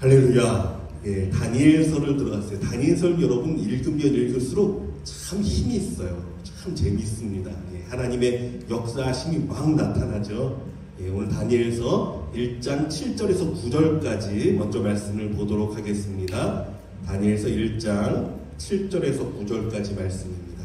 할렐루야. 예, 다니엘서를 들어갔어요. 다니엘서 여러분 읽으면 읽을수록 참 힘이 있어요. 참 재밌습니다. 예, 하나님의 역사심이 막 나타나죠. 예, 오늘 다니엘서 1장 7절에서 9절까지 먼저 말씀을 보도록 하겠습니다. 다니엘서 1장 7절에서 9절까지 말씀입니다.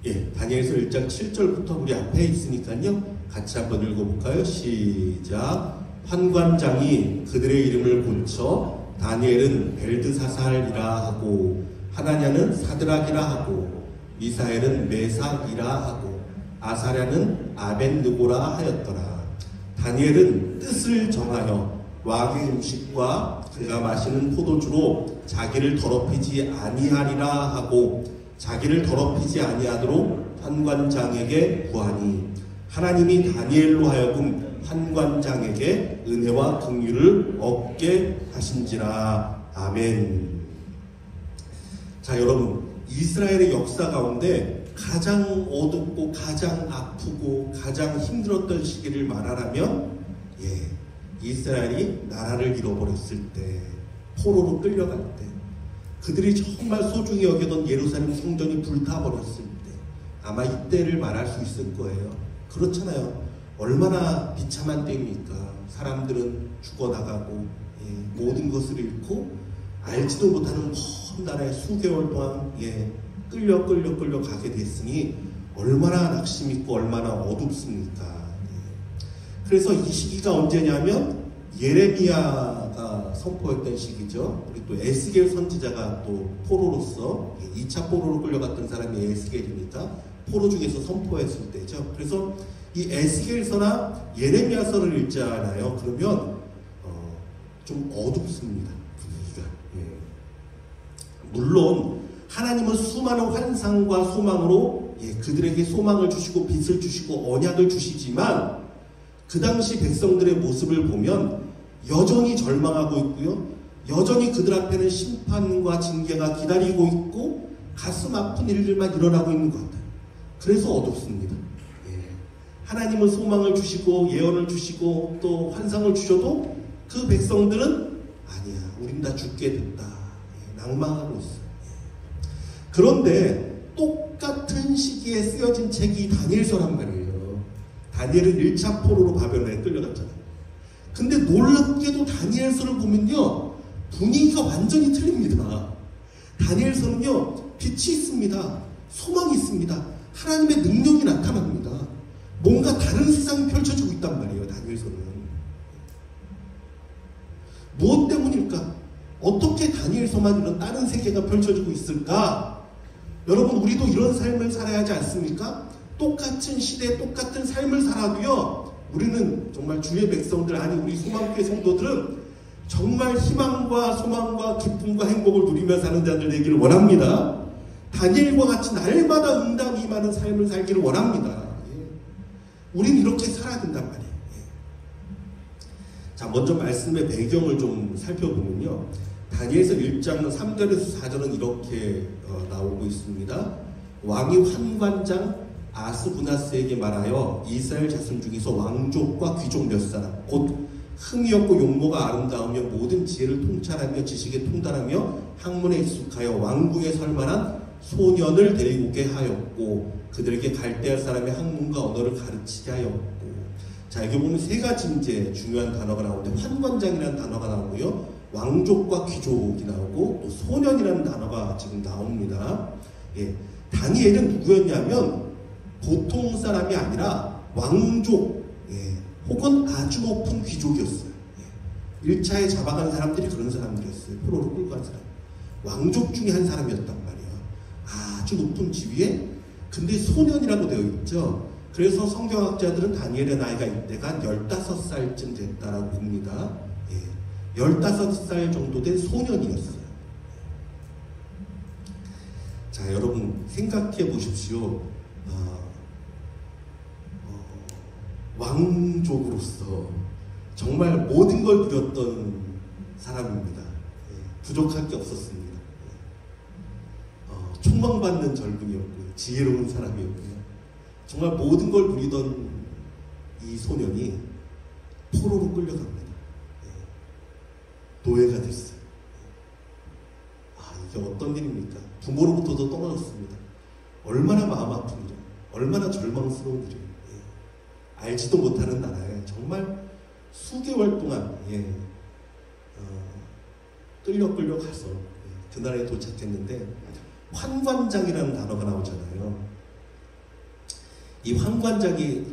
예, 다니엘서 1장 7절부터 우리 앞에 있으니까요. 같이 한번 읽어볼까요? 시작. 환관장이 그들의 이름을 고쳐 다니엘은 벨드사살이라 하고 하나냐는 사드락이라 하고 미사엘은 메삭이라 하고 아사랴는 아벤느고라 하였더라. 다니엘은 뜻을 정하여 왕의 음식과 그가 마시는 포도주로 자기를 더럽히지 아니하리라 하고 자기를 더럽히지 아니하도록 환관장에게 구하니 하나님이 다니엘로 하여금 환관장에게 은혜와 긍휼을 얻게 하신지라. 아멘. 자, 여러분, 이스라엘의 역사 가운데 가장 어둡고 가장 아프고 가장 힘들었던 시기를 말하라면 이스라엘이 나라를 잃어버렸을 때, 포로로 끌려갈 때, 그들이 정말 소중히 여기던 예루살렘 성전이 불타버렸을 때, 아마 이때를 말할 수 있을 거예요. 그렇잖아요. 얼마나 비참한 때입니까? 사람들은 죽어나가고 모든 것을 잃고 알지도 못하는 먼 나라에 수개월 동안 끌려 가게 됐으니 얼마나 낙심있고 얼마나 어둡습니까? 그래서 이 시기가 언제냐면 예레미야가 선포했던 시기죠. 우리 또 에스겔 선지자가 또 포로로서 2차 포로로 끌려갔던 사람이 에스겔이니까 포로 중에서 선포했을 때죠. 그래서 이 에스겔서나 예레미야서를 읽잖아요. 그러면 좀 어둡습니다. 분위기가. 물론 하나님은 수많은 환상과 소망으로 그들에게 소망을 주시고 빛을 주시고 언약을 주시지만 그 당시 백성들의 모습을 보면 여전히 절망하고 있고요. 여전히 그들 앞에는 심판과 징계가 기다리고 있고 가슴 아픈 일들만 일어나고 있는 것 같아요. 그래서 어둡습니다. 하나님은 소망을 주시고 예언을 주시고 또 환상을 주셔도 그 백성들은 아니야, 우린 다 죽게 됐다, 낭망하고 있어요. 그런데 똑같은 시기에 쓰여진 책이 다니엘서란 말이에요. 다니엘은 1차 포로로 바벨론에 끌려갔잖아요. 근데 놀랍게도 다니엘서를 보면요, 분위기가 완전히 틀립니다. 다니엘서는요, 빛이 있습니다. 소망이 있습니다. 하나님의 능력이 나타납니다. 뭔가 다른 세상이 펼쳐지고 있단 말이에요. 다니엘서는. 무엇 때문일까? 어떻게 다니엘서만 이런 다른 세계가 펼쳐지고 있을까? 여러분, 우리도 이런 삶을 살아야 하지 않습니까? 똑같은 시대에 똑같은 삶을 살아도요, 우리는 정말 주의 백성들, 아니 우리 소망교회 성도들은 정말 희망과 소망과 기쁨과 행복을 누리며 사는 자들 되기를 원합니다. 다니엘과 같이 날마다 응답이 임하는 삶을 살기를 원합니다. 우린 이렇게 살아야 된단 말이에요. 자, 먼저 말씀의 배경을 좀 살펴보면요. 다니엘서 1장 3절에서 4절은 이렇게 나오고 있습니다. 왕이 환관장 아스부나스에게 말하여 이스라엘 자손 중에서 왕족과 귀족 몇 사람, 곧 흠이 없고 용모가 아름다우며 모든 지혜를 통찰하며 지식에 통달하며 학문에 익숙하여 왕궁에 설만한 소년을 데리고 오게 하였고 그들에게 갈대아 사람의 학문과 언어를 가르치게 하였고. 자, 여기 보면 세 가지 이제 중요한 단어가 나오는데 환관장이라는 단어가 나오고요, 왕족과 귀족이 나오고 또 소년이라는 단어가 지금 나옵니다. 다니엘은 누구였냐면 보통 사람이 아니라 왕족, 혹은 아주 높은 귀족이었어요. 1차에 잡아간 사람들이 그런 사람들이었어요. 포로로 끌고 간 사람. 왕족 중에 한 사람이었단 말이에요. 아주 높은 지위에. 근데 소년이라고 되어 있죠. 그래서 성경학자들은 다니엘의 나이가 이때가 15살쯤 됐다라고 봅니다. 15살 정도 된 소년이었어요. 자, 여러분 생각해 보십시오. 왕족으로서 정말 모든 걸 누렸던 사람입니다. 부족할 게 없었습니다. 총망받는 젊은이였고요, 지혜로운 사람이었고요, 정말 모든 걸 누리던 이 소년이 포로로 끌려갑니다. 들었습니다. 얼마나 마음 아픈 일이에요. 얼마나 절망스러운 일이에요. 알지도 못하는 나라에 정말 수개월 동안 끌려 가서 그 나라에 도착했는데 환관장이라는 단어가 나오잖아요. 이 환관장이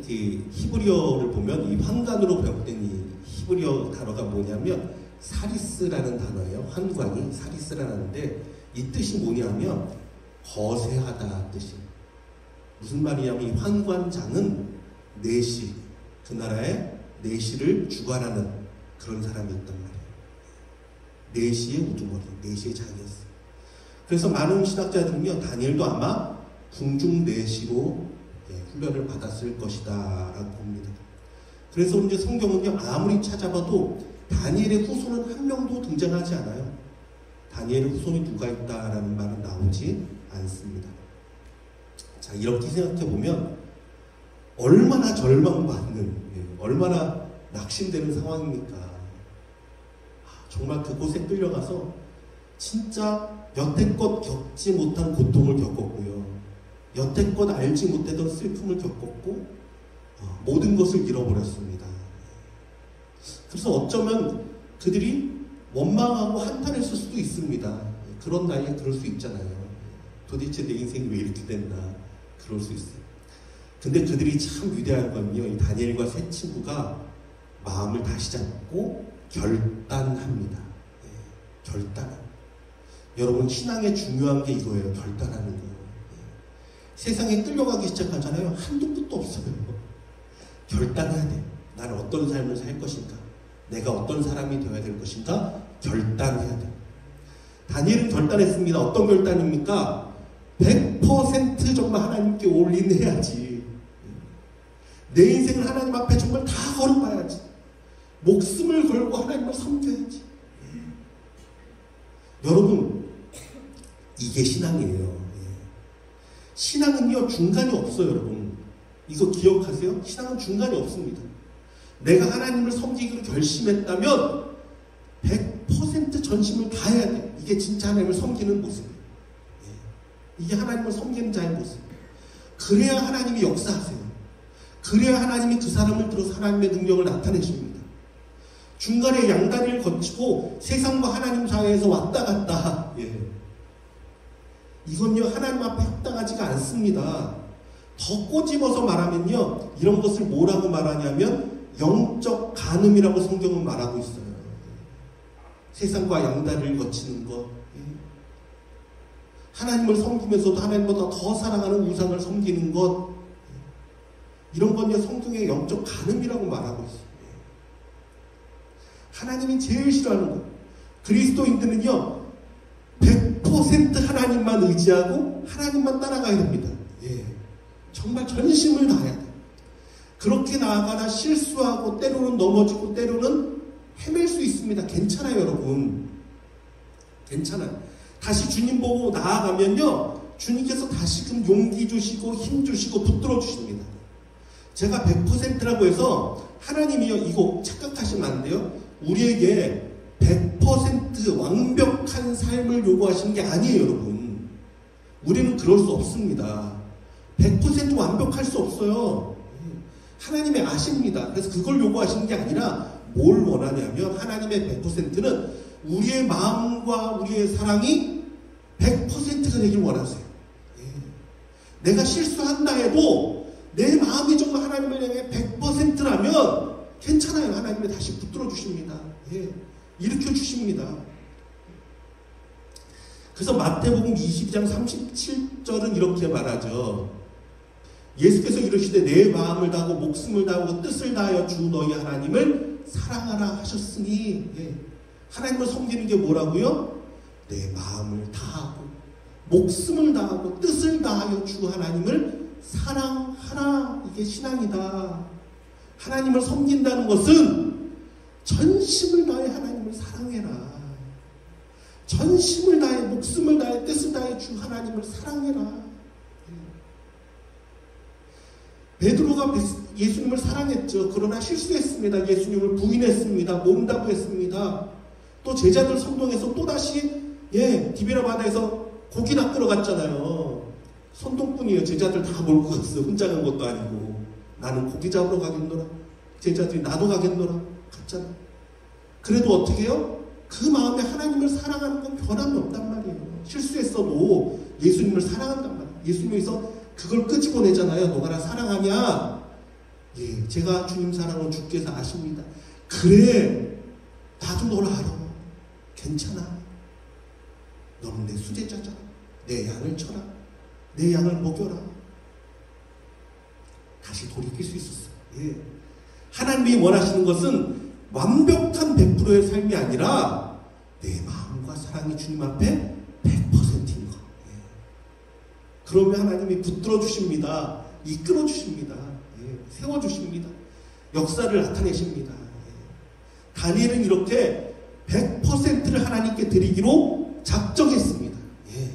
히브리어를 보면 이 환관으로 번역된 이 히브리어 단어가 뭐냐면 사리스라는 단어예요. 환관이 사리스라는데 이 뜻이 뭐냐면 거세하다 뜻이. 무슨 말이냐면 이 환관장은 내시, 그 나라의 내시를 주관하는 그런 사람이었단 말이에요. 내시의 우두머리, 내시의 장이었어요. 그래서 많은 신학자들은요, 다니엘도 아마 궁중 내시로 훈련을 받았을 것이다 라고 봅니다. 그래서 이제 성경은요, 아무리 찾아봐도 다니엘의 후손은 한 명도 등장하지 않아요. 다니엘의 후손이 누가 있다라는 말은 나오지 않습니다. 자, 이렇게 생각해보면 얼마나 절망받는, 얼마나 낙심되는 상황입니까? 정말 그곳에 끌려가서 진짜 여태껏 겪지 못한 고통을 겪었고요. 여태껏 알지 못했던 슬픔을 겪었고 모든 것을 잃어버렸습니다. 그래서 어쩌면 그들이 원망하고 한탄했을 수도 있습니다. 그런 나이에 그럴 수 있잖아요. 도대체 내 인생이 왜 이렇게 됐나 그럴 수 있어요. 근데 그들이 참 위대한 건요, 이 다니엘과 세 친구가 마음을 다시 잡고 결단합니다. 결단합니다. 여러분, 신앙의 중요한 게 이거예요. 결단하는 거예요. 세상에 끌려가기 시작하잖아요. 한도 끝도 없어요. 결단해야 돼. 나는 어떤 삶을 살 것인가? 내가 어떤 사람이 되어야 될 것인가? 결단해야 돼. 다니엘은 결단했습니다. 어떤 결단입니까? 100% 정말 하나님께 올인해야지. 내 인생을 하나님 앞에 정말 다 걸어봐야지. 목숨을 걸고 하나님을 섬겨야지. 여러분, 이게 신앙이에요. 신앙은요, 중간이 없어요, 여러분. 이거 기억하세요? 신앙은 중간이 없습니다. 내가 하나님을 섬기기로 결심했다면 100% 전심을 다해야 돼. 이게 진짜 하나님을 섬기는 모습이에요. 이게 하나님을 섬기는 자의 모습이에요. 그래야 하나님이 역사하세요. 그래야 하나님이 그 사람을 들어서 하나님의 능력을 나타내십니다. 중간에 양다리를 거치고 세상과 하나님 사이에서 왔다 갔다. 이건요, 하나님 앞에 합당하지가 않습니다. 더 꼬집어서 말하면요, 이런 것을 뭐라고 말하냐면 영적 간음이라고 성경은 말하고 있어요. 세상과 양다리를 거치는 것, 하나님을 섬기면서도 하나님보다 더 사랑하는 우상을 섬기는 것, 이런 건요, 성경의 영적 간음이라고 말하고 있어요. 하나님이 제일 싫어하는 것. 그리스도인들은요, 100% 하나님만 의지하고 하나님만 따라가야 됩니다. 정말 전심을 다해야 돼요. 그렇게 나아가다 실수하고 때로는 넘어지고 때로는 헤맬 수 있습니다. 괜찮아요, 여러분. 괜찮아요. 다시 주님 보고 나아가면요, 주님께서 다시금 용기 주시고 힘 주시고 붙들어 주십니다. 제가 100%라고 해서 하나님이요, 이거 착각하시면 안 돼요. 우리에게 100% 완벽한 삶을 요구하시는 게 아니에요, 여러분. 우리는 그럴 수 없습니다. 100% 완벽할 수 없어요. 하나님이 아십니다. 그래서 그걸 요구하시는 게 아니라 뭘 원하냐면 하나님의 100%는 우리의 마음과 우리의 사랑이 100%가 되길 원하세요. 내가 실수한다 해도 내 마음이 정말 하나님을 향해 100%라면 괜찮아요. 하나님이 다시 붙들어 주십니다. 일으켜 주십니다. 그래서 마태복음 22장 37절은 이렇게 말하죠. 예수께서 이르시되 내 마음을 다하고 목숨을 다하고 뜻을 다하여 주 너희 하나님을 사랑하라 하셨으니, 하나님을 섬기는 게 뭐라고요? 내 마음을 다하고 목숨을 다하고 뜻을 다하여 주 하나님을 사랑하라. 이게 신앙이다. 하나님을 섬긴다는 것은 전심을 다해 하나님을 사랑해라. 전심을 다해 목숨을 다해 뜻을 다해 주 하나님을 사랑해라. 베드로가 예수님을 사랑했죠. 그러나 실수했습니다. 예수님을 부인했습니다. 모른다고 했습니다. 또 제자들 성동에서 또다시 디베라 바다에서 고기 낚으러 갔잖아요. 손동뿐이에요. 제자들 다 몰고 갔어요. 혼자 간 것도 아니고. 나는 고기 잡으러 가겠노라. 제자들이 나도 가겠노라. 갔잖아. 그래도 어떻게 해요? 그 마음에 하나님을 사랑하는 건 변함이 없단 말이에요. 실수했어도 예수님을 사랑한단 말이에요. 예수님에서 그걸 끄집어내잖아요. 너가 나 사랑하냐? 예, 제가 주님 사랑은 주께서 아십니다. 그래, 나도 널 알아. 괜찮아. 너는 내 수제자잖아. 내 양을 쳐라. 내 양을 먹여라. 다시 돌이킬 수 있었어요. 예. 하나님이 원하시는 것은 완벽한 100%의 삶이 아니라 내 마음과 사랑이 주님 앞에 100%인 것. 예. 그러면 하나님이 붙들어 주십니다. 이끌어 주십니다. 예. 세워 주십니다. 역사를 나타내십니다. 예. 다니엘은 이렇게 100%를 하나님께 드리기로 작정했습니다. 예.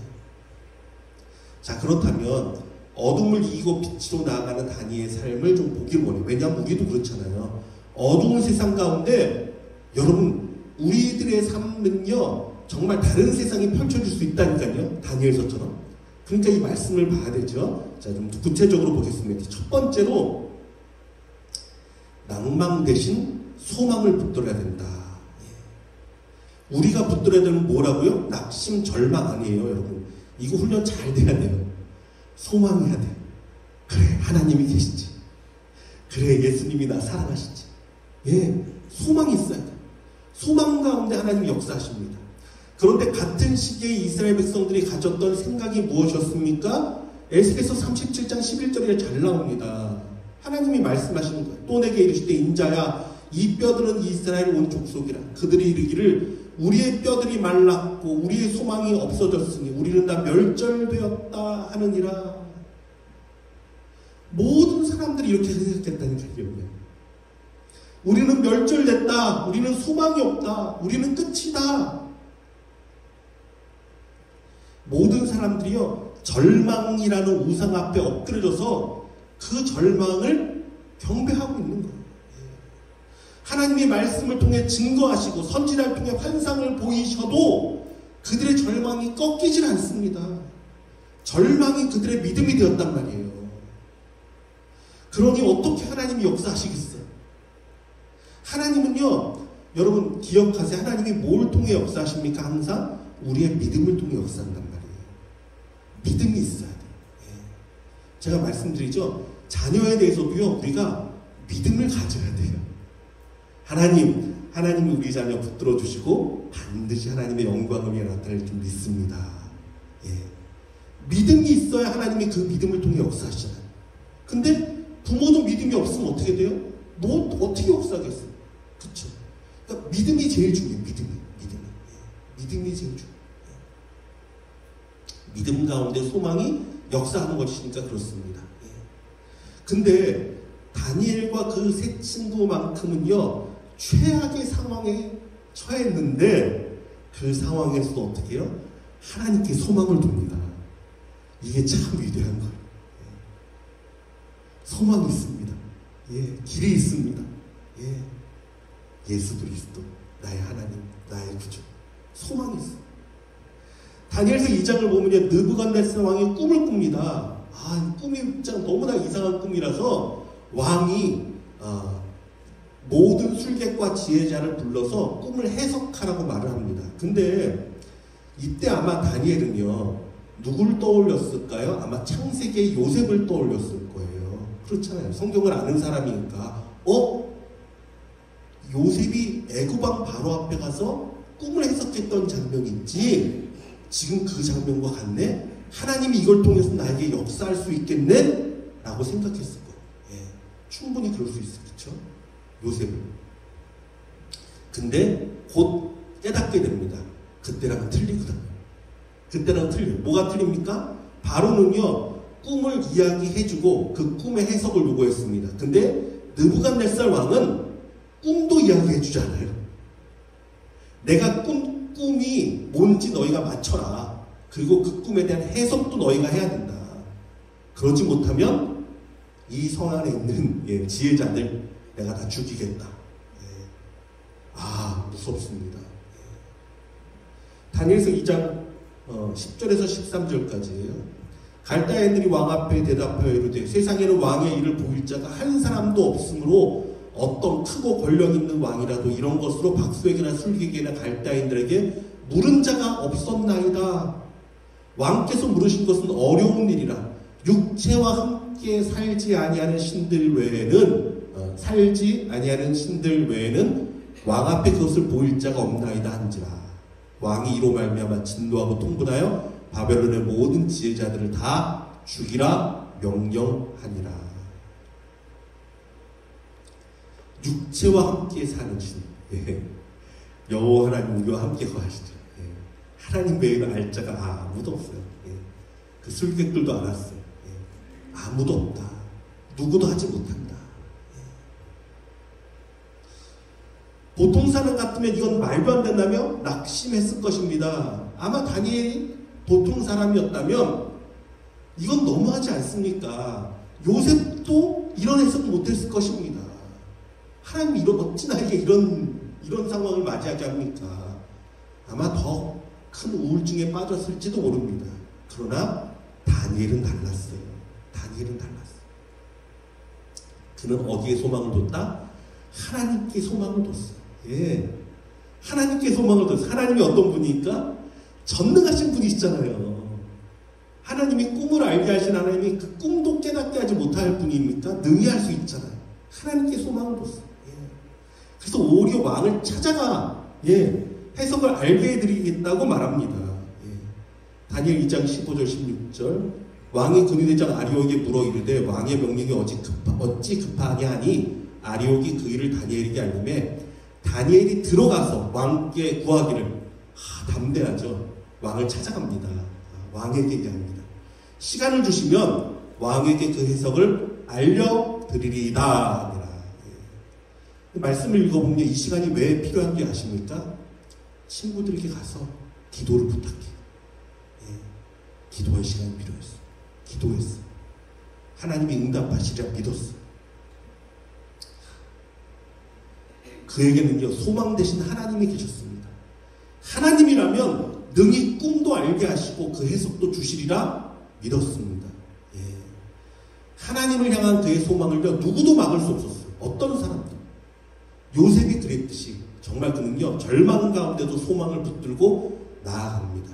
자, 그렇다면 어둠을 이기고 빛으로 나아가는 다니엘의 삶을 좀 보길 원해요. 왜냐하면 우리도 그렇잖아요. 어두운 세상 가운데 여러분 우리들의 삶은요 정말 다른 세상이 펼쳐질 수 있다니까요. 다니엘서처럼. 그러니까 이 말씀을 봐야 되죠. 자, 좀 구체적으로 보겠습니다. 첫 번째로 낭망 대신 소망을 붙들어야 된다. 예. 우리가 붙들어야 되는 뭐라고요? 낙심, 절망 아니에요, 여러분. 이거 훈련 잘 돼야 돼요. 소망해야 돼. 그래, 하나님이 계시지. 그래, 예수님이 나 사랑하시지. 예, 소망이 있어야 돼. 소망 가운데 하나님이 역사하십니다. 그런데 같은 시기에 이스라엘 백성들이 가졌던 생각이 무엇이었습니까? 에스겔서 37장 11절에 잘 나옵니다. 하나님이 말씀하시는 거예요. 또 내게 이르시되 인자야, 이 뼈들은 이스라엘 온 족속이라. 그들이 이르기를 우리의 뼈들이 말랐고 우리의 소망이 없어졌으니 우리는 다 멸절되었다 하느니라. 모든 사람들이 이렇게 생각했다니까요. 우리는 멸절됐다. 우리는 소망이 없다. 우리는 끝이다. 모든 사람들이요 절망이라는 우상 앞에 엎드려져서 그 절망을 경배하고 있는 거예요. 하나님의 말씀을 통해 증거하시고 선지자를 통해 환상을 보이셔도 그들의 절망이 꺾이질 않습니다. 절망이 그들의 믿음이 되었단 말이에요. 그러니 어떻게 하나님이 역사하시겠어요? 하나님은요, 여러분 기억하세요. 하나님이 뭘 통해 역사하십니까? 항상 우리의 믿음을 통해 역사한단 말이에요. 믿음이 있어야 돼요. 예. 제가 말씀드리죠. 자녀에 대해서도요, 우리가 믿음을 가져야 돼요. 하나님이 우리 자녀 붙들어 주시고 반드시 하나님의 영광을 나타낼 줄 믿습니다. 예. 믿음이 있어야 하나님이 그 믿음을 통해 역사하시잖아요. 근데 부모도 믿음이 없으면 어떻게 돼요? 뭐 어떻게 역사하겠어요? 그렇죠? 그러니까 믿음이 제일 중요해요. 믿음이. 예. 믿음이 제일 중요해요. 예. 믿음 가운데 소망이 역사하는 것이니까 그렇습니다. 예. 근데 다니엘과 그 세 친구만큼은요 최악의 상황에 처했는데 그 상황에서도 어떻게 해요? 하나님께 소망을 둡니다. 이게 참 위대한 거예요. 소망이 있습니다. 예, 길이 있습니다. 예, 예수 그리스도 나의 하나님, 나의 구주. 소망이 있어. 다니엘서 2장을 보면요 느부갓네살 왕이 꿈을 꿉니다. 아, 꿈이 진짜 너무나 이상한 꿈이라서 왕이 모든 술객과 지혜자를 불러서 꿈을 해석하라고 말을 합니다. 근데 이때 아마 다니엘은요 누굴 떠올렸을까요? 아마 창세기의 요셉을 떠올렸을 거예요. 그렇잖아요. 성경을 아는 사람이니까 요셉이 애굽왕 바로 앞에 가서 꿈을 해석했던 장면이 있지 지금 그 장면과 같네? 하나님이 이걸 통해서 나에게 역사할 수 있겠네? 라고 생각했을 거예요. 예, 충분히 그럴 수 있어요. 그렇죠? 요셉은. 근데 곧 깨닫게 됩니다. 그때랑은 틀리거든요. 그때랑은 틀려요. 뭐가 틀립니까? 바로는요 꿈을 이야기해주고 그 꿈의 해석을 요구했습니다. 근데 느부갓네살 왕은 꿈도 이야기해주잖아요. 내가 꿈이 뭔지 너희가 맞춰라. 그리고 그 꿈에 대한 해석도 너희가 해야 된다. 그러지 못하면 이 성 안에 있는 지혜자들 내가 다 죽이겠다. 무섭습니다. 다니엘서 2장 10절에서 13절까지예요. 갈다인들이 왕 앞에 대답하여 이르되 세상에는 왕의 일을 보일 자가 한 사람도 없으므로 어떤 크고 권력 있는 왕이라도 이런 것으로 박수에게나 술객에게나 갈다인들에게 물은 자가 없었나이다. 왕께서 물으신 것은 어려운 일이라 육체와 함께 살지 아니하는 신들 외에는 왕 앞에 그것을 보일 자가 없나이다 한지라. 왕이 이로 말미암아 진노하고 통분하여 바벨론의 모든 지혜자들을 다 죽이라 명령하니라. 육체와 함께 사는 신. 예. 여호와 하나님 우리와 함께 거하시죠. 예. 하나님 외에는 알 자가 아무도 없어요. 예. 그 술객들도 알았어요. 예. 아무도 없다. 누구도 하지 못한다. 예. 보통 사람 같으면 이건 말도 안 된다며 낙심했을 것입니다. 아마 다니엘이 보통 사람이었다면 이건 너무하지 않습니까? 요셉도 이런 해석 못했을 것입니다. 하나님이 어찌나 이런 상황을 맞이하게 합니까? 아마 더 큰 우울증에 빠졌을지도 모릅니다. 그러나 다니엘은 달랐어요. 그는 어디에 소망을 뒀다? 하나님께 소망을 뒀어요. 예. 하나님께 소망을 뒀어요. 하나님이 어떤 분이니까? 전능하신 분이시잖아요. 하나님이 꿈을 알게 하신 하나님이 그 꿈도 깨닫게 하지 못할 분입니까? 능히 할 수 있잖아요. 하나님께 소망을 뒀어요. 예. 그래서 오히려 왕을 찾아가 해석을 알게 해드리겠다고 말합니다. 예. 다니엘 2장 15절 16절 왕이 근위대장 아리옥에게 물어 이르되 왕의 명령이 어찌 급하냐 하니 아리옥이 그 일을 다니엘에게 알림해 다니엘이 들어가서 왕께 구하기를 담대하죠. 왕을 찾아갑니다. 왕에게 얘기합니다. 시간을 주시면 왕에게 그 해석을 알려드리리다. 말씀을 읽어보면 이 시간이 왜 필요한 줄 아십니까? 친구들에게 가서 기도를 부탁해. 기도할 시간이 필요했어. 기도했어. 하나님이 응답하시리라 믿었어. 그에게는요 소망 대신 하나님이 계셨습니다. 하나님이라면 능히 꿈도 알게 하시고 그 해석도 주시리라 믿었습니다. 예. 하나님을 향한 그의 소망을요 누구도 막을 수 없었어요. 어떤 사람도. 요셉이 그랬듯이 정말 그는요 절망 가운데도 소망을 붙들고 나아갑니다.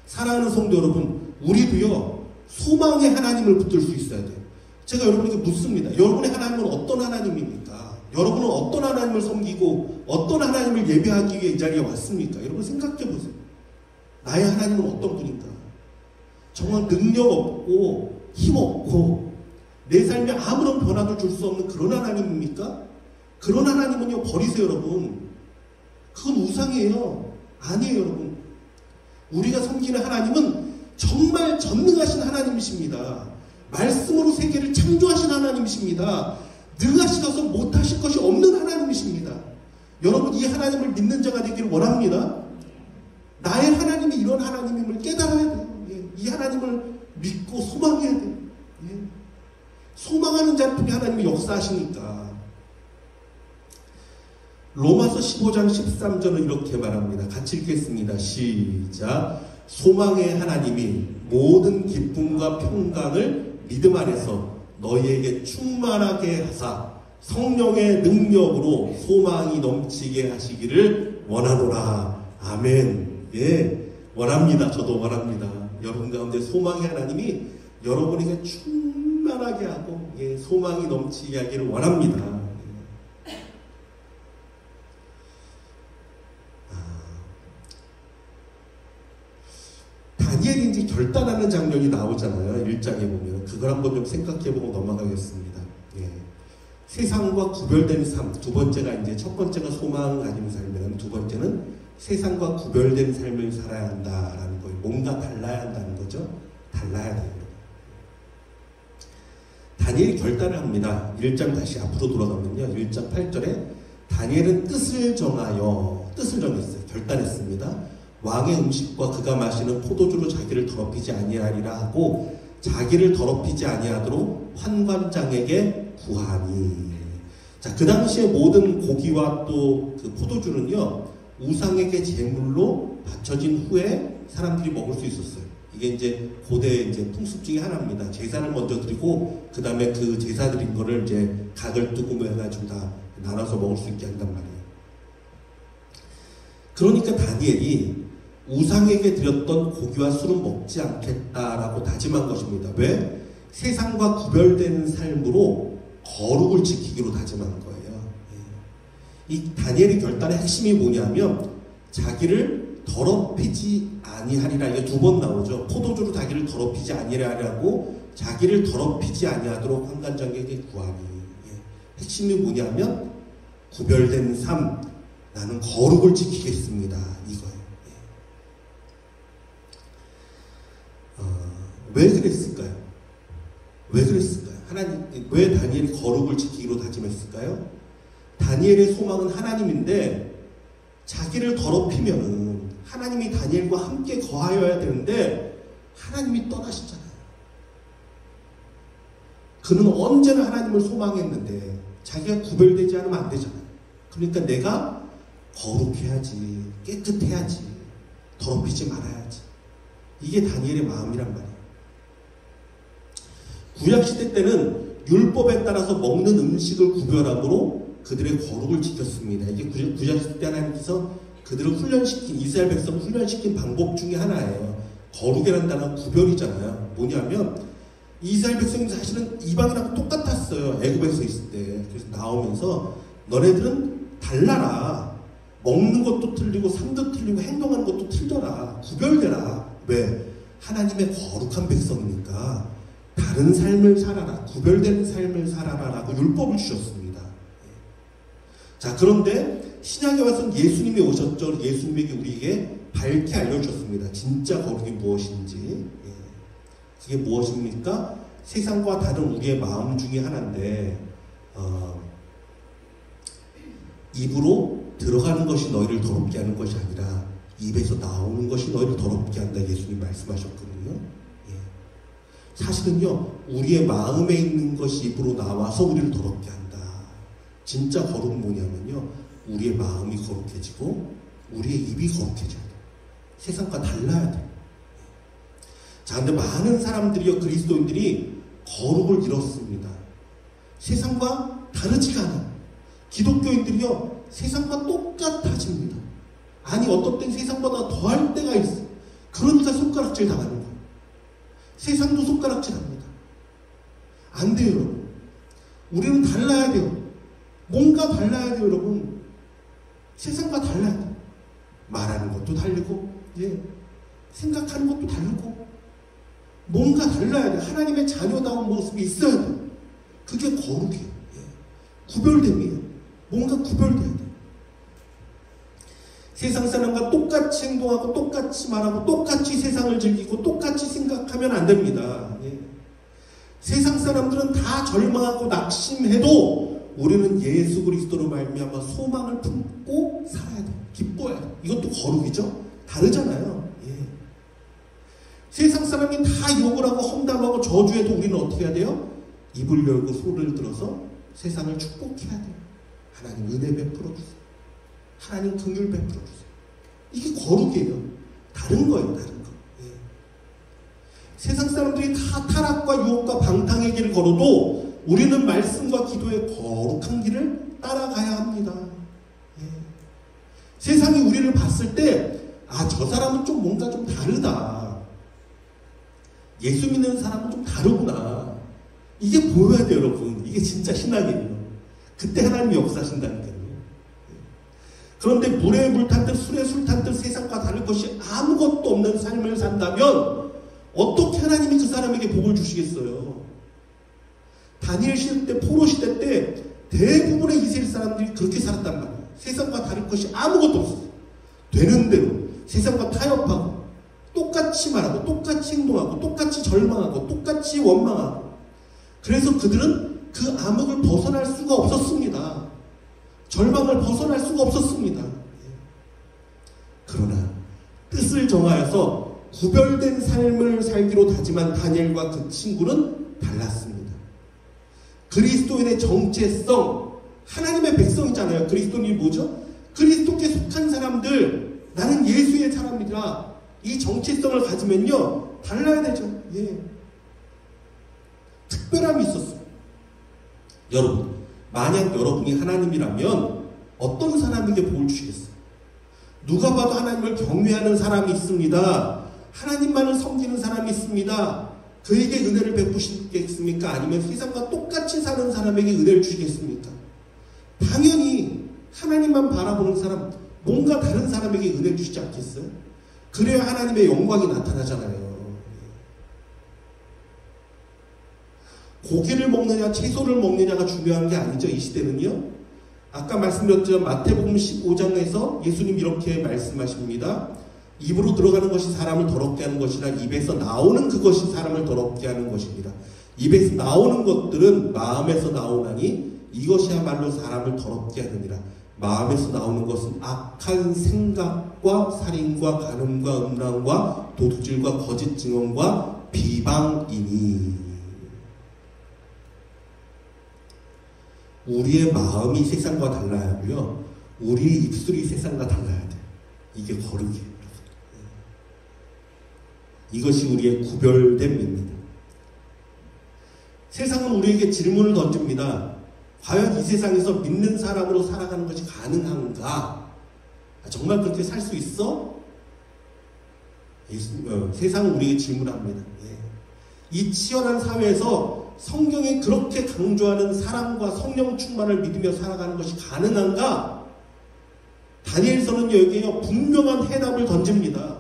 사랑하는 성도 여러분, 우리도요 소망의 하나님을 붙들 수 있어야 돼요. 제가 여러분에게 묻습니다. 여러분의 하나님은 어떤 하나님입니까? 여러분은 어떤 하나님을 섬기고 어떤 하나님을 예배하기 위해 이 자리에 왔습니까? 여러분 생각해 보세요. 나의 하나님은 어떤 분인가? 정말 능력 없고 힘 없고 내 삶에 아무런 변화도 줄 수 없는 그런 하나님입니까? 그런 하나님은요 버리세요 여러분. 그건 우상이에요. 아니에요 여러분. 우리가 섬기는 하나님은 정말 전능하신 하나님이십니다. 말씀으로 세계를 창조하신 하나님이십니다. 능하시어서 못하실 것이 없는 하나님이십니다. 여러분 이 하나님을 믿는 자가 되기를 원합니다. 나의 하나님이 이런 하나님임을 깨달아야 돼요. 이 하나님을 믿고 소망해야 돼요. 소망하는 자를 통해 하나님이 역사하시니까. 로마서 15장 13절은 이렇게 말합니다. 같이 읽겠습니다. 시작. 소망의 하나님이 모든 기쁨과 평강을 믿음 안에서 너희에게 충만하게 하사 성령의 능력으로 소망이 넘치게 하시기를 원하노라. 아멘. 예, 원합니다. 저도 원합니다. 여러분 가운데 소망의 하나님이 여러분에게 충만하게 하고 소망이 넘치게 하기를 원합니다. 다니엘이 이제 결단하는 장면이 나오잖아요. 1장에 보면. 그걸 한번 좀 생각해보고 넘어가겠습니다. 예. 세상과 구별된 삶. 두 번째가 이제 첫 번째가 소망 가진 삶이라면 두 번째는 세상과 구별된 삶을 살아야 한다라는 거예요. 뭔가 달라야 한다는 거죠. 달라야 돼요. 다니엘이 결단을 합니다. 1장 다시 앞으로 돌아가면요. 1장 8절에 다니엘은 뜻을 정했어요. 결단했습니다. 왕의 음식과 그가 마시는 포도주로 자기를 더럽히지 아니하리라 하고 자기를 더럽히지 아니하도록 환관장에게 구하니. 자, 그 당시에 모든 고기와 또 그 포도주는요 우상에게 제물로 바쳐진 후에 사람들이 먹을 수 있었어요. 이게 이제 고대 이제 풍습 중에 하나입니다. 제사를 먼저 드리고 그 다음에 그 제사 드린 거를 이제 각을 뜨고 뭐 해가지고 다 나눠서 먹을 수 있게 한단 말이에요. 그러니까 다니엘이 우상에게 드렸던 고기와 술은 먹지 않겠다라고 다짐한 것입니다. 왜? 세상과 구별되는 삶으로 거룩을 지키기로 다짐한 거예요. 이 다니엘의 결단의 핵심이 뭐냐면 자기를 더럽히지 아니하리라. 이게 두 번 나오죠. 포도주로 자기를 더럽히지 아니하리라고 자기를 더럽히지 아니하도록 환관장에게 구하니. 핵심이 뭐냐면 구별된 삶, 나는 거룩을 지키겠습니다. 이거예요. 왜 그랬을까요? 왜 그랬을까요? 하나님, 왜 다니엘이 거룩을 지키기로 다짐했을까요? 다니엘의 소망은 하나님인데 자기를 더럽히면은 하나님이 다니엘과 함께 거하여야 되는데 하나님이 떠나시잖아요. 그는 언제나 하나님을 소망했는데 자기가 구별되지 않으면 안 되잖아요. 그러니까 내가 거룩해야지, 깨끗해야지, 더럽히지 말아야지. 이게 다니엘의 마음이란 말이에요. 구약시대 때는 율법에 따라서 먹는 음식을 구별함으로 그들의 거룩을 지켰습니다. 이게 구약시대 때 하나님께서 그들을 훈련시킨, 이스라엘 백성을 훈련시킨 방법 중에 하나예요. 거룩이라는 단어가 구별이잖아요. 뭐냐면 이스라엘 백성이 사실은 이방인하고 똑같았어요. 애굽에서 있을 때. 그래서 나오면서 너네들은 달라라. 먹는 것도 틀리고 삶도 틀리고 행동하는 것도 틀더라. 구별되라. 왜? 하나님의 거룩한 백성이니까 다른 삶을 살아라. 구별된 삶을 살아라 라고 율법을 주셨습니다. 자, 그런데 신약에 와서는 예수님이 오셨죠. 예수님에게 우리에게 밝게 알려주셨습니다. 진짜 거룩이 무엇인지. 그게 무엇입니까? 세상과 다른 우리의 마음 중에 하나인데 입으로 들어가는 것이 너희를 더럽게 하는 것이 아니라 입에서 나오는 것이 너희를 더럽게 한다. 예수님 말씀하셨거든요. 사실은요, 우리의 마음에 있는 것이 입으로 나와서 우리를 더럽게 한다. 진짜 거룩은 뭐냐면요, 우리의 마음이 거룩해지고 우리의 입이 거룩해져야 돼. 세상과 달라야 돼. 자, 근데 많은 사람들이요, 그리스도인들이 거룩을 잃었습니다. 세상과 다르지가 않아. 기독교인들이요, 세상과 똑같아집니다. 아니, 어떤 땐 세상보다 더할 때가 있어. 그러니까 손가락질 당하는 거예요. 세상도 손가락질 합니다. 안 돼요, 여러분. 우리는 달라야 돼요. 뭔가 달라야 돼요, 여러분. 세상과 달라야 돼요. 말하는 것도 다르고, 생각하는 것도 다르고, 뭔가 달라야 돼요. 하나님의 자녀다운 모습이 있어야 돼요. 그게 거룩이에요. 구별됨이에요. 뭔가 구별돼야 돼요. 세상 사람과 똑같이 행동하고 똑같이 말하고 똑같이 세상을 즐기고 똑같이 생각하면 안 됩니다. 세상 사람들은 다 절망하고 낙심해도 우리는 예수 그리스도로 말미암아 소망을 품고 살아야 돼요. 기뻐야 돼요. 이것도 거룩이죠. 다르잖아요. 세상 사람이 다 욕을 하고 험담하고 저주해도 우리는 어떻게 해야 돼요? 입을 열고 소리를 들어서 세상을 축복해야 돼요. 하나님 은혜 베풀어 주세요. 하나님 긍휼 베풀어 주세요. 이게 거룩이에요. 다른 거예요. 다른 거. 세상 사람들이 다 타락과 유혹과 방탕의 길을 걸어도 우리는 말씀과 기도의 거룩한 길을 따라가야 합니다. 세상이 우리를 봤을 때 저 사람은 좀 뭔가 좀 다르다. 예수 믿는 사람은 좀 다르구나. 이게 보여야 돼요, 여러분. 이게 진짜 신앙이에요. 그때 하나님이 역사하신다니까요. 그런데 물에 물 탄 듯 술에 술 탄 듯 세상과 다를 것이 아무것도 없는 삶을 산다면 어떻게 하나님이 그 사람에게 복을 주시겠어요? 다니엘 시대 때, 포로 시대 때 대부분의 이스라엘 사람들이 그렇게 살았단 말이에요. 세상과 다를 것이 아무것도 없어요. 되는 대로 세상과 타협하고 똑같이 말하고 똑같이 행동하고 똑같이 절망하고 똑같이 원망하고, 그래서 그들은 그 암흑을 벗어날 수가 없었습니다. 절망을 벗어날 수가 없었습니다. 그러나 뜻을 정하여서 구별된 삶을 살기로 다짐한 다니엘과 그 친구는 달랐습니다. 그리스도인의 정체성, 하나님의 백성이잖아요. 그리스도인이 뭐죠? 그리스도께 속한 사람들, 나는 예수의 사람이라 이 정체성을 가지면요, 달라야 되죠. 예. 특별함이 있었어요. 여러분, 만약 여러분이 하나님이라면 어떤 사람에게 복을 주시겠어요? 누가 봐도 하나님을 경외하는 사람이 있습니다. 하나님만을 섬기는 사람이 있습니다. 그에게 은혜를 베푸시겠습니까? 아니면 세상과 똑같이 사는 사람에게 은혜를 주시겠습니까? 당연히 하나님만 바라보는 사람, 뭔가 다른 사람에게 은혜를 주시지 않겠어요? 그래야 하나님의 영광이 나타나잖아요. 고기를 먹느냐 채소를 먹느냐가 중요한 게 아니죠. 이 시대는요. 아까 말씀드렸죠. 마태복음 15장에서 예수님 이렇게 말씀하십니다. 입으로 들어가는 것이 사람을 더럽게 하는 것이라 입에서 나오는 그것이 사람을 더럽게 하는 것입니다. 입에서 나오는 것들은 마음에서 나오나니 이것이야말로 사람을 더럽게 하느니라. 마음에서 나오는 것은 악한 생각과 살인과 간음과 음란과 도둑질과 거짓 증언과 비방이니. 우리의 마음이 세상과 달라야 하고요. 우리의 입술이 세상과 달라야 돼. 이게 거룩이에요. 이것이 우리의 구별됨입니다. 세상은 우리에게 질문을 던집니다. 과연 이 세상에서 믿는 사람으로 살아가는 것이 가능한가? 정말 그렇게 살 수 있어? 세상은 우리에게 질문합니다. 이 치열한 사회에서 성경에 그렇게 강조하는 사랑과 성령 충만을 믿으며 살아가는 것이 가능한가? 다니엘서는 여기에요, 분명한 해답을 던집니다.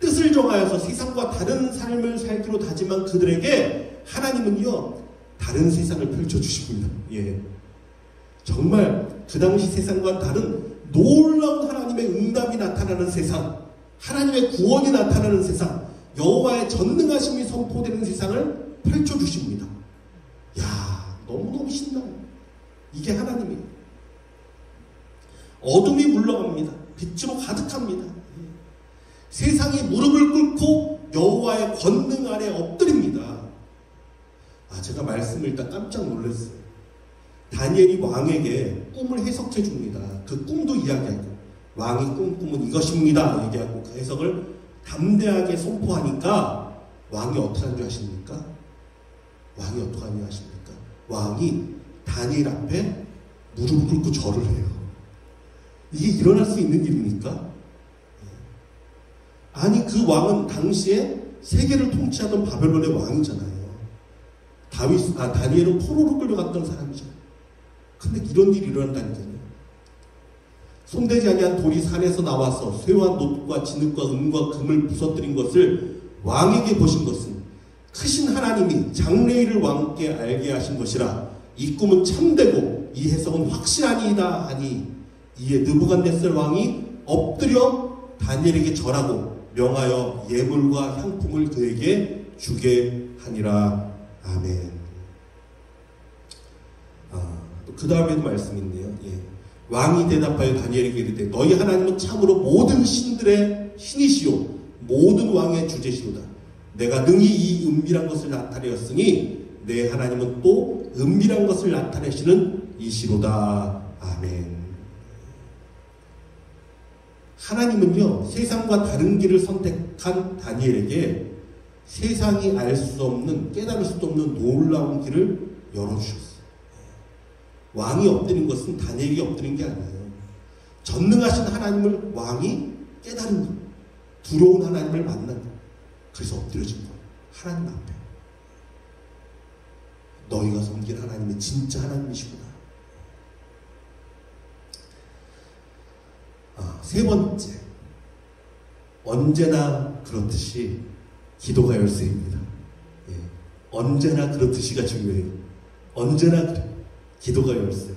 뜻을 정하여서 세상과 다른 삶을 살기로 다짐한 그들에게 하나님은요, 다른 세상을 펼쳐주십니다. 예. 정말 그 당시 세상과 다른 놀라운 하나님의 응답이 나타나는 세상, 하나님의 구원이 나타나는 세상, 여호와의 전능하심이 선포되는 세상을 펼쳐주십니다. 야, 너무너무 신나요. 이게 하나님이에요. 어둠이 물러갑니다. 빛으로 가득합니다. 세상이 무릎을 꿇고 여호와의 권능 아래 엎드립니다. 제가 말씀을 일단 깜짝 놀랐어요. 다니엘이 왕에게 꿈을 해석해 줍니다. 그 꿈도 이야기하고, 왕이 꿈꾸면 이것입니다 얘기하고 그 해석을 담대하게 선포하니까 왕이 어떻게 하는 줄 아십니까? 왕이 어떻게 하는 줄 아십니까? 왕이 다니엘 앞에 무릎을 꿇고 절을 해요. 이게 일어날 수 있는 일입니까? 아니, 그 왕은 당시에 세계를 통치하던 바벨론의 왕이잖아요. 다니엘은 포로로 끌려갔던 사람이죠. 근데 이런 일이 일어난다니까요. 손대지 아니한 돌이 산에서 나와서 쇠와 놋과 진흙과 은과 금을 부서뜨린 것을 왕에게 보신 것은 크신 하나님이 장래일을 왕께 알게 하신 것이라. 이 꿈은 참되고 이 해석은 확실하니이다 하니, 이에 느부갓네살 왕이 엎드려 다니엘에게 절하고 명하여 예물과 향품을 그에게 주게 하니라. 아멘. 그 다음에도 말씀이 있네요. 왕이 대답하여 다니엘에게 이르되 너희 하나님은 참으로 모든 신들의 신이시오 모든 왕의 주제시오다. 내가 능히 이 은밀한 것을 나타내었으니 내 하나님은 또 은밀한 것을 나타내시는 이시로다. 아멘. 하나님은요, 세상과 다른 길을 선택한 다니엘에게 세상이 알 수 없는, 깨달을 수도 없는 놀라운 길을 열어주셨어요. 왕이 엎드린 것은 다니엘이 엎드린 게 아니에요. 전능하신 하나님을 왕이 깨달은 것, 두려운 하나님을 만난 것, 그래서 엎드려진 거예요. 하나님 앞에. 너희가 섬긴 하나님이 진짜 하나님이시구나. 세 번째, 언제나 그렇듯이 기도가 열쇠입니다. 언제나 그렇듯이가 중요해요. 언제나 그래. 기도가 열쇠.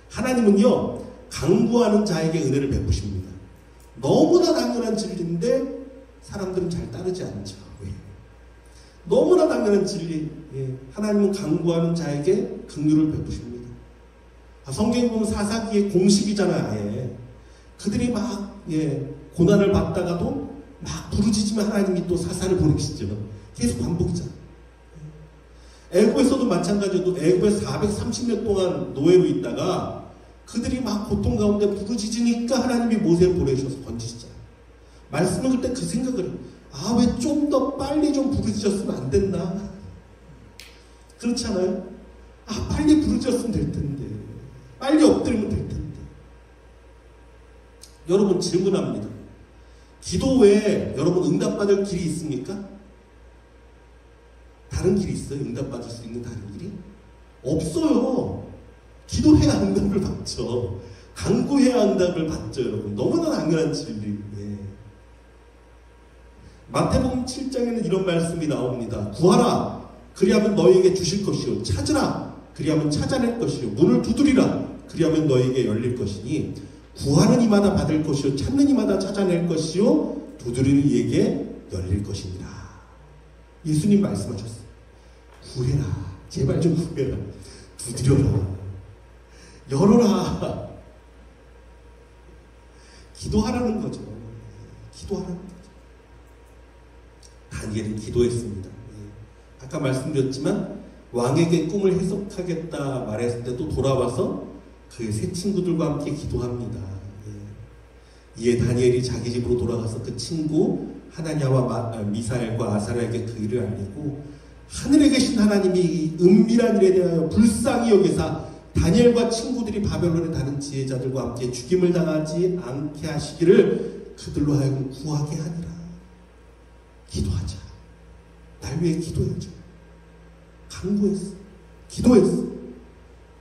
하나님은요, 강구하는 자에게 은혜를 베푸십니다. 너무나 당연한 진리인데 사람들은 잘 따르지 않죠. 너무나 당연한 진리. 하나님은 강구하는 자에게 긍휼을 베푸십니다. 성경에 보면 사사기의 공식이잖아요. 아예. 그들이 막 고난을 받다가도 막 부르짖으면 하나님이 또 사사를 보내시죠. 계속 반복이잖아요. 애굽에서도 마찬가지로 애굽에 430년 동안 노예로 있다가 그들이 막 고통 가운데 부르짖으니까 하나님이 모세를 보내주셔서 건지시잖아요. 말씀을 그때 그 생각을 아, 왜 좀 더 빨리 좀 부르짖었으면 안 됐나? 그렇지 않아요? 아, 빨리 부르짖었으면 될 텐데. 빨리 엎드리면 될 텐데. 여러분 질문합니다. 기도 외에 여러분 응답받을 길이 있습니까? 다른 길이 있어요? 응답받을 수 있는 다른 길이? 없어요. 기도해야 응답을 받죠. 간구해야 응답을 받죠, 여러분. 너무나 당연한 진리. 예. 마태복음 7장에는 이런 말씀이 나옵니다. 구하라. 그리하면 너희에게 주실 것이요. 찾으라. 그리하면 찾아낼 것이요. 문을 두드리라. 그리하면 너희에게 열릴 것이니 구하는 이마다 받을 것이요. 찾는 이마다 찾아낼 것이요. 두드리는 이에게 열릴 것이니라. 예수님 말씀하셨어요. 구해라. 제발 좀 구해라. 두드려라. 열어라. 기도하라는 거죠. 기도하라는 거죠. 다니엘은 기도했습니다. 아까 말씀드렸지만 왕에게 꿈을 해석하겠다 말했을 때도 돌아와서 그의 세 친구들과 함께 기도합니다. 이에 다니엘이 자기 집으로 돌아가서 그 친구 하나냐와 미사엘과 아사랴에게 그 일을 알리고 하늘에 계신 하나님이 은밀한 일에 대하여 불쌍히 여기사 다니엘과 친구들이 바벨론의 다른 지혜자들과 함께 죽임을 당하지 않게 하시기를 그들로 하여금 구하게 하니라. 기도하자. 날 위해 기도해줘. 간구했어. 기도했어.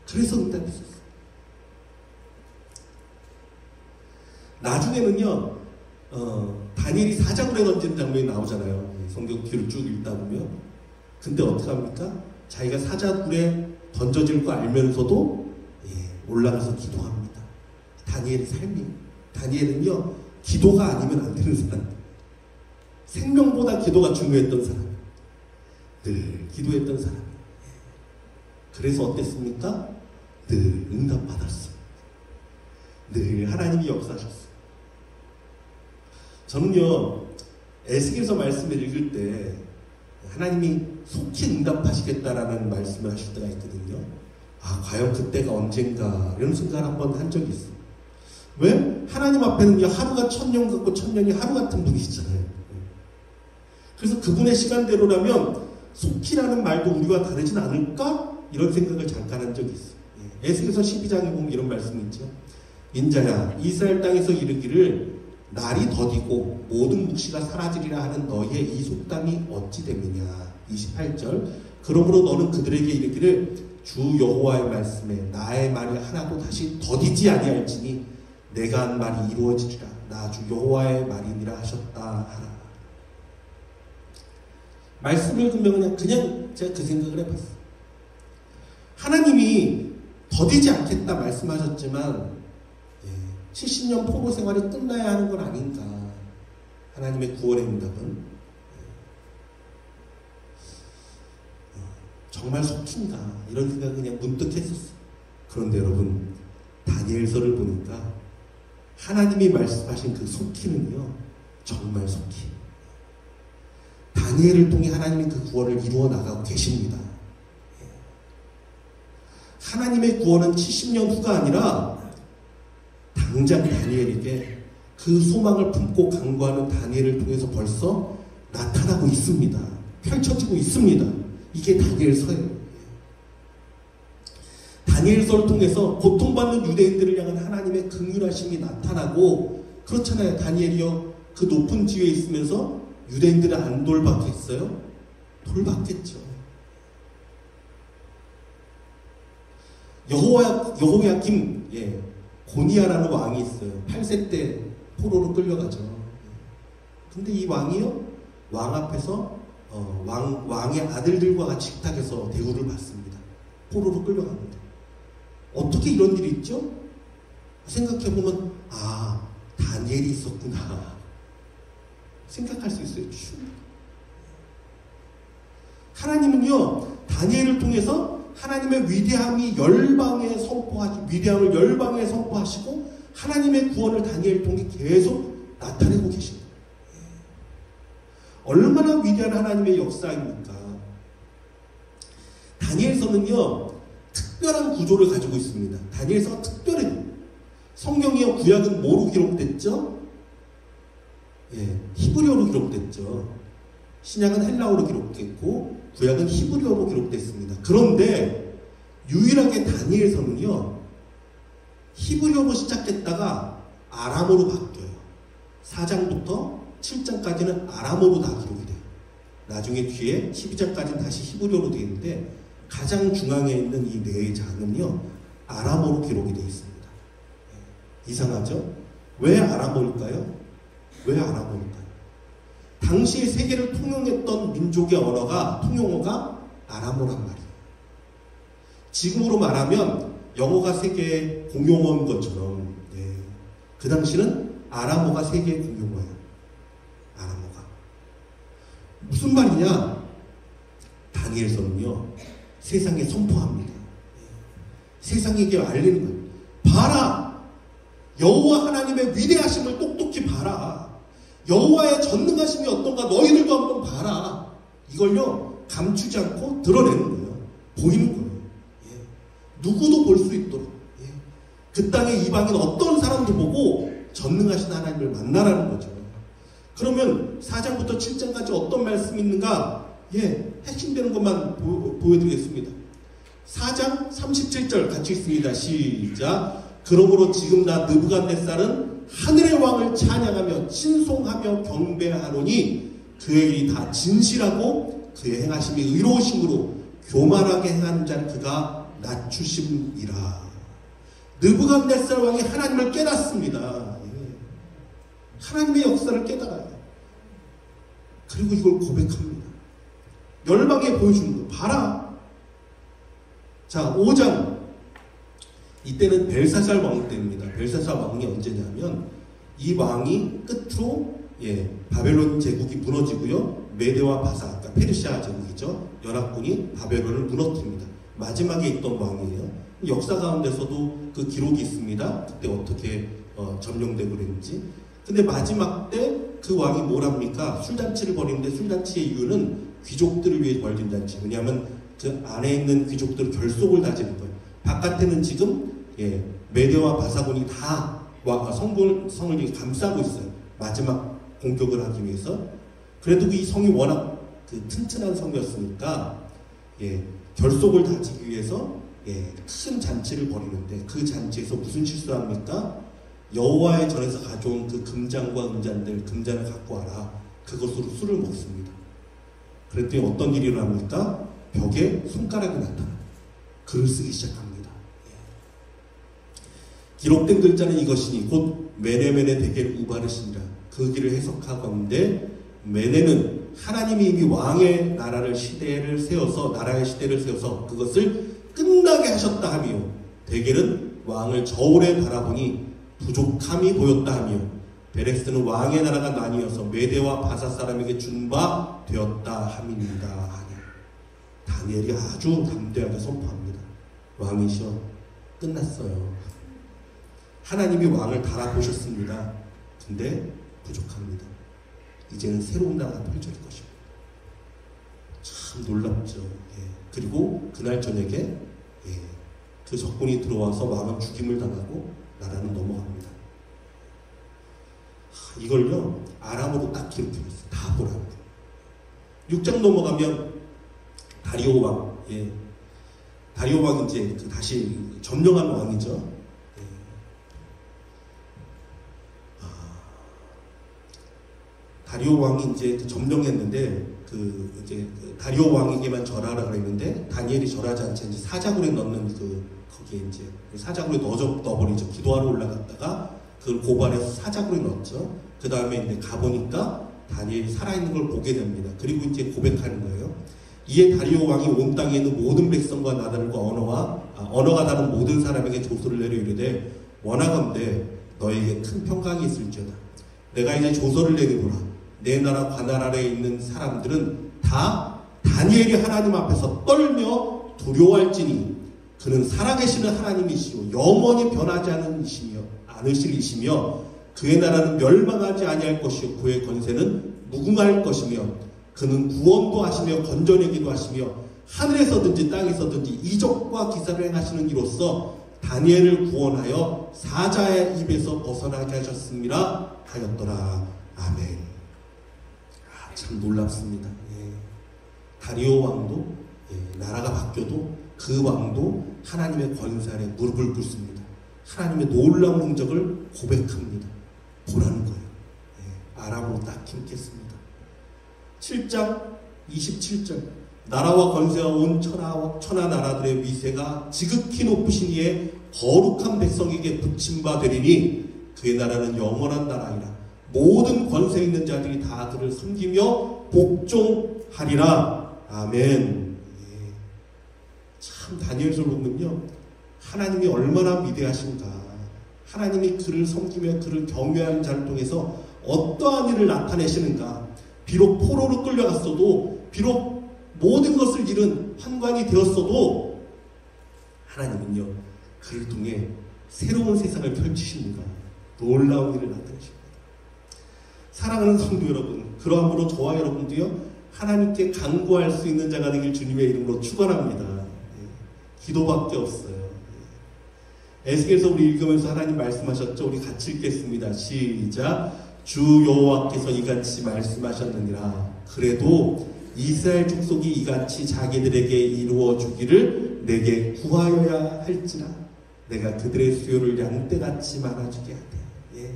그래서 응답이 있었어. 나중에는요, 다니엘이 사자굴에 던지는 장면이 나오잖아요. 성경 뒤를 쭉 읽다 보면. 근데 어떻게 합니까? 자기가 사자굴에 던져질 거 알면서도 올라가서 기도합니다. 다니엘의 삶이. 다니엘은요, 기도가 아니면 안 되는 사람. 생명보다 기도가 중요했던 사람. 늘 기도했던 사람. 그래서 어땠습니까? 늘 응답받았습니다. 늘 하나님이 역사하셨어요. 저는요, 에스겔서 말씀을 읽을 때 하나님이 속히 응답하시겠다라는 말씀을 하실 때가 있거든요. 아, 과연 그때가 언젠가 이런 생각을 한번 한 적이 있어요. 왜? 하나님 앞에는요, 하루가 1000년 같고 1000년이 하루 같은 분이시잖아요. 그래서 그분의 시간대로라면 속히라는 말도 우리와 다르진 않을까? 이런 생각을 잠깐 한 적이 있어요. 에스겔서 12장에 보면 이런 말씀이 있죠. 인자야, 이스라엘 땅에서 이르기를 날이 더디고 모든 묵시가 사라지리라 하는 너희의 이 속담이 어찌 됨이냐. 28절. 그러므로 너는 그들에게 이르기를 주 여호와의 말씀에 나의 말이 하나도 다시 더디지 아니할지니 내가 한 말이 이루어지리라. 나 주 여호와의 말이니라 하셨다 하라. 말씀을 읽으면 그냥 제가 그 생각을 해봤어요. 하나님이 더디지 않겠다 말씀하셨지만 70년 포로 생활이 끝나야 하는 건 아닌가. 하나님의 구원의 응답은 정말 속힌가 이런 생각을 그냥 문득 했었어요. 그런데 여러분, 다니엘서를 보니까 하나님이 말씀하신 그 속히는요, 정말 속히 다니엘을 통해 하나님이 그 구원을 이루어 나가고 계십니다. 하나님의 구원은 70년 후가 아니라 당장 다니엘에게 그 소망을 품고 간구하는 다니엘을 통해서 벌써 나타나고 있습니다. 펼쳐지고 있습니다. 이게 다니엘서예요. 다니엘서를 통해서 고통받는 유대인들을 향한 하나님의 긍휼하심이 나타나고, 그렇잖아요. 다니엘이요, 그 높은 지위에 있으면서 유대인들을 안 돌봤겠어요? 돌봤겠죠. 여호야김, 고니아라는 왕이 있어요. 8세 때 포로로 끌려가죠. 근데 이 왕이요, 왕 앞에서 왕의 아들들과 같이 식탁에서 대우를 받습니다. 포로로 끌려갑니다. 어떻게 이런 일이 있죠? 생각해보면 아, 다니엘이 있었구나 생각할 수 있어요. 하나님은요, 다니엘을 통해서 하나님의 위대함을 열방에 선포하시고 하나님의 구원을 다니엘을 통해 계속 나타내고 계십니다. 얼마나 위대한 하나님의 역사입니까? 다니엘서는요, 특별한 구조를 가지고 있습니다. 다니엘서가 특별해요. 성경이요, 구약은 뭐로 기록됐죠? 히브리어로 기록됐죠. 신약은 헬라어로 기록됐고 구약은 히브리어로 기록됐습니다. 그런데 유일하게 다니엘서는요, 히브리어로 시작했다가 아람어로 바뀌어요. 4장부터 7장까지는 아람어로 다 기록이 돼요. 나중에 뒤에 12장까지는 다시 히브리어로 되어 있는데 가장 중앙에 있는 이 네 장은요, 아람어로 기록이 되어 있습니다. 이상하죠? 왜 아람어일까요? 왜 아람어일까요? 당시 세계를 통용했던 민족의 언어가, 통용어가 아람어란 말이에요. 지금으로 말하면 영어가 세계의 공용어인 것처럼, 그 당시는 아람어가 세계의 공용어예요. 아람어가. 무슨 말이냐? 다니엘서는요, 세상에 선포합니다. 세상에게 알리는 거예요. 봐라! 여호와 하나님의 위대하심을 똑똑히 봐라. 여호와의 전능하심이 어떤가 너희들도 한번 봐라. 이걸요, 감추지 않고 드러내는 거예요. 보이는 거예요. 누구도 볼 수 있도록. 그 땅의 이방인 어떤 사람도 보고 전능하신 하나님을 만나라는 거죠. 그러면 4장부터 7장까지 어떤 말씀이 있는가? 핵심되는 것만 보여드리겠습니다. 4장 37절 같이 읽습니다. 시작. 그러므로 지금 나 느부갓네살은 하늘의 왕을 찬양하며 신송하며 경배하노니 그의 일이 다 진실하고 그의 행하심이 의로우심으로 교만하게 행하는 자를 그가 낮추심이라. 느부갓네살 왕이 하나님을 깨닫습니다. 하나님의 역사를 깨달아요. 그리고 이걸 고백합니다. 열방에 보여주는 거예요. 봐라. 자, 5장. 이때는 벨사살 왕 때입니다. 벨사살 왕이 언제냐면 이 왕이 끝으로 바벨론 제국이 무너지고요. 메대와 바사, 그러니까 페르시아 제국이죠. 연합군이 바벨론을 무너뜨립니다. 마지막에 있던 왕이에요. 역사 가운데서도 그 기록이 있습니다. 그때 어떻게 점령되고 그랬는지. 근데 마지막 때 그 왕이 뭘 합니까? 술잔치를 벌이는데 술잔치의 이유는 귀족들을 위해 벌린 잔치. 왜냐하면 그 안에 있는 귀족들은 결속을 다지는 거예요. 바깥에는 지금 메대와 바사군이 다 성을 감싸고 있어요. 마지막 공격을 하기 위해서. 그래도 이 성이 워낙 튼튼한 성이었으니까 결속을 다지기 위해서 큰 잔치를 벌이는데 그 잔치에서 무슨 실수합니까? 여호와의 전에서 가져온 그 금잔과 금잔을 갖고 와라. 그것으로 술을 먹습니다. 그랬더니 어떤 일이 일어납니까? 벽에 손가락이 나타나요. 글을 쓰기 시작합니다. 기록된 글자는 이것이니 곧 메네멘의 대계를 우바르시니라. 그 길을 해석하건대 메네는 하나님이 이미 왕의 나라의 시대를 세워서 그것을 끝나게 하셨다 하며, 대계는 왕을 저울에 바라보니 부족함이 보였다 하며, 베레스는 왕의 나라가 나뉘어서 메대와 바사 사람에게 준 바 되었다 함입니다 하니, 다니엘이 아주 담대하게 선포합니다. 왕이시여, 끝났어요. 하나님이 왕을 달아보셨습니다. 근데 부족합니다. 이제는 새로운 나라가 펼쳐질 것입니다. 참 놀랍죠. 그리고 그날 저녁에 그 적군이 들어와서 왕은 죽임을 당하고 나라는 넘어갑니다. 이걸요, 아람어로 딱 기록해놨어요. 다 보라고. 6장 넘어가면 다리오 왕, 다리오 왕이 이제 다시 점령한 왕이죠. 다리오 왕이 이제 점령했는데 이제 다리오 왕에게만 절하라 그랬는데 다니엘이 절하지 않지 이제 사자굴에 넣는 거기에 이제 사자굴에 넣어버리죠. 기도하러 올라갔다가 그걸 고발해서 사자굴에 넣었죠. 그 다음에 이제 가보니까 다니엘이 살아있는 걸 보게 됩니다. 그리고 이제 고백하는 거예요. 이에 다리오 왕이 온 땅에 있는 모든 백성과 나달과 언어가 다른 모든 사람에게 조서를 내려 이르되 원하건대 너에게 큰 평강이 있을지어다. 내가 이제 조서를 내리노라. 내 나라 관할 아래에 있는 사람들은 다 다니엘이 하나님 앞에서 떨며 두려워할지니 그는 살아계시는 하나님이시오 영원히 변하지 않으실 이시며 그의 나라는 멸망하지 아니할 것이요 그의 권세는 무궁할 것이며 그는 구원도 하시며 건져내기도 하시며 하늘에서든지 땅에서든지 이적과 기사를 행하시는 이로써 다니엘을 구원하여 사자의 입에서 벗어나게 하셨습니다 하였더라. 아멘. 참 놀랍습니다. 예. 다리오 왕도 나라가 바뀌어도 그 왕도 하나님의 권세 아래 무릎을 꿇습니다. 하나님의 놀라운 행적을 고백합니다. 보라는 거예요. 아람으로 딱 힘겠습니다. 7장 27절 나라와 권세가 온 천하 나라들의 위세가 지극히 높으신 이에 거룩한 백성에게 붙임바 되리니 그의 나라는 영원한 나라이라. 모든 권세 있는 자들이 다 그를 섬기며 복종하리라. 아멘. 참 다니엘서를 보면요, 하나님이 얼마나 위대하신가, 하나님이 그를 섬기며 그를 경외하는 자를 통해서 어떠한 일을 나타내시는가. 비록 포로로 끌려갔어도, 비록 모든 것을 잃은 환관이 되었어도 하나님은요 그를 통해 새로운 세상을 펼치십니다. 놀라운 일을 나타내십니다. 사랑하는 성도 여러분, 그러함으로 저와 여러분도요 하나님께 간구할 수 있는 자가 되길 주님의 이름으로 축원합니다. 기도밖에 없어요. 에스겔서 우리 읽으면서 하나님 말씀하셨죠. 우리 같이 읽겠습니다. 시작. 주 여호와께서 이같이 말씀하셨느니라. 그래도 이스라엘 족속이 이같이 자기들에게 이루어 주기를 내게 구하여야 할지라. 내가 그들의 수요를 양떼같이 말아주게 하되.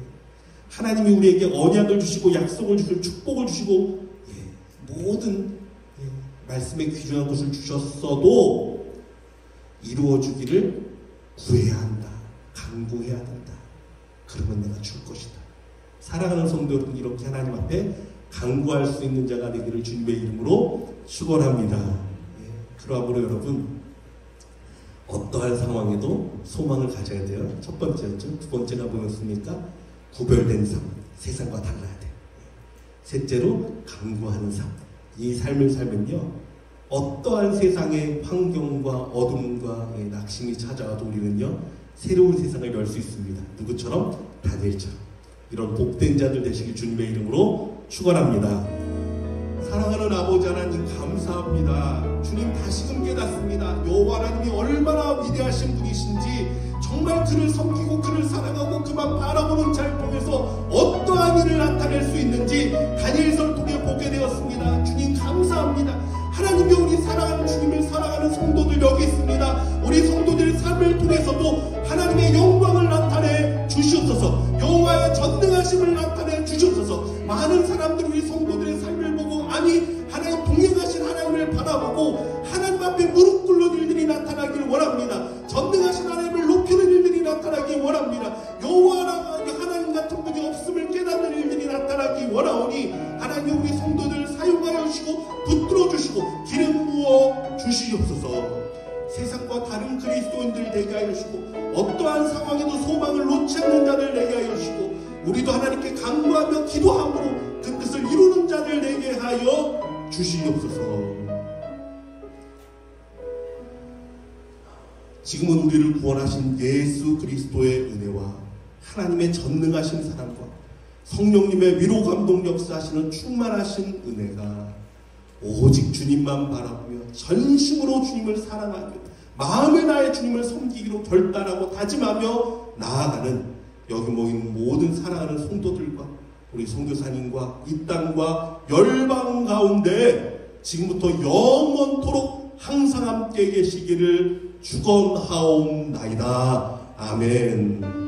하나님이 우리에게 언약을 주시고 약속을 주시고 축복을 주시고 모든 말씀의 귀중한 것을 주셨어도 이루어 주기를 구해야 한다. 간구해야 된다. 그러면 내가 줄 것이다. 사랑하는 성도 여러분, 이렇게 하나님 앞에 간구할 수 있는 자가 되기를 주님의 이름으로 축원합니다. 그러므로 여러분, 어떠한 상황에도 소망을 가져야 돼요. 첫 번째였죠. 두 번째가 뭐였습니까? 구별된 삶, 세상과 달라야 돼. 셋째로 간구하는 삶. 이 삶을 살면요, 어떠한 세상의 환경과 어둠과 낙심이 찾아와도 우리는요 새로운 세상을 열 수 있습니다. 누구처럼? 다니엘처럼. 이런 복된 자들 되시길 주님의 이름으로 축원합니다. 사랑하는 아버지 하나님, 감사합니다. 주님, 다시금 깨닫습니다. 여호와 하나님이 얼마나 위대하신 분이신지, 정말 그를 섬기고 그를 사랑하고 그만 바라보는 자를 통해서 어떠한 일을 나타낼 수 있는지 다니엘서를 통해 보게 되었습니다. 주님, 감사합니다. 하나님이 우리 사랑하는 주님을 사랑하는 성도들 여기 있습니다. 우리 성도들의 삶을 통해서도 하나님의 영광을 나타내 주시옵소서. 여호와의 전능하심을 나타내 주시옵소서. 많은 사람들이 우리 성도들의 삶을 보고, 아니 하나님 동행하신 하나님을 바라보고 하나님 앞에 무릎 꿇는 일들이 나타나길 원합니다. 전능하신 하나님을 높이는 일들이 나타나길 원합니다. 여호와 하나님 같은 분이 없음을 깨닫는 일들이 나타나기 원하오니 하나님 우리 성도들 사용하여 주시고 붙들어 주시고 기름 부어 주시옵소서. 세상과 다른 그리스도인들 되게 하여 주시고 어떠한 상황에도 소망을 놓지 않는 자들 되게 하여 주시고 우리도 하나님께 간구하며 기도함으로 그 뜻을 이루는 자들 되게 하여 주시옵소서. 지금은 우리를 구원하신 예수 그리스도의 은혜와 하나님의 전능하신 사랑과 성령님의 위로 감동 역사하시는 충만하신 은혜가 오직 주님만 바라보며 전심으로 주님을 사랑하며 마음을 다해 주님을 섬기기로 결단하고 다짐하며 나아가는 여기 모인 모든 사랑하는 성도들과 우리 선교사님과 이 땅과 열방 가운데 지금부터 영원토록 항상 함께 계시기를 축원하옵나이다. 아멘.